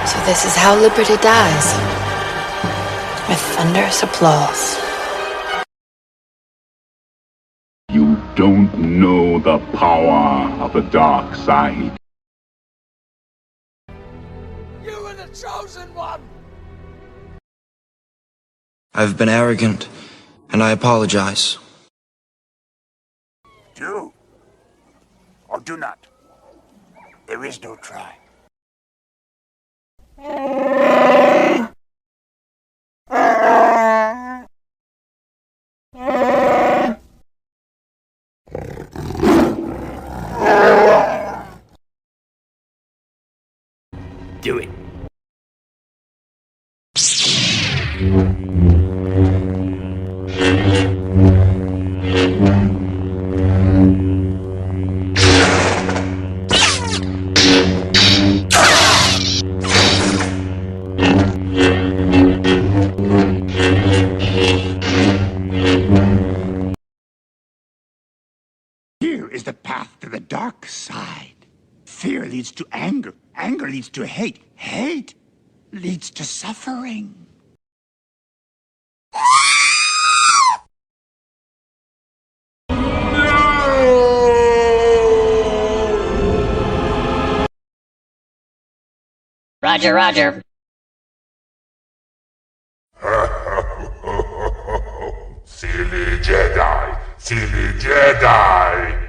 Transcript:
So this is how liberty dies. With thunderous applause. You don't know the power of the dark side. You were the chosen one! I've been arrogant, and I apologize. Do or do not. There is no try. Do it. Here is the path to the dark side. Fear leads to anger. Anger leads to hate. Hate leads to suffering. Roger, roger. Silly Jedi! Silly Jedi!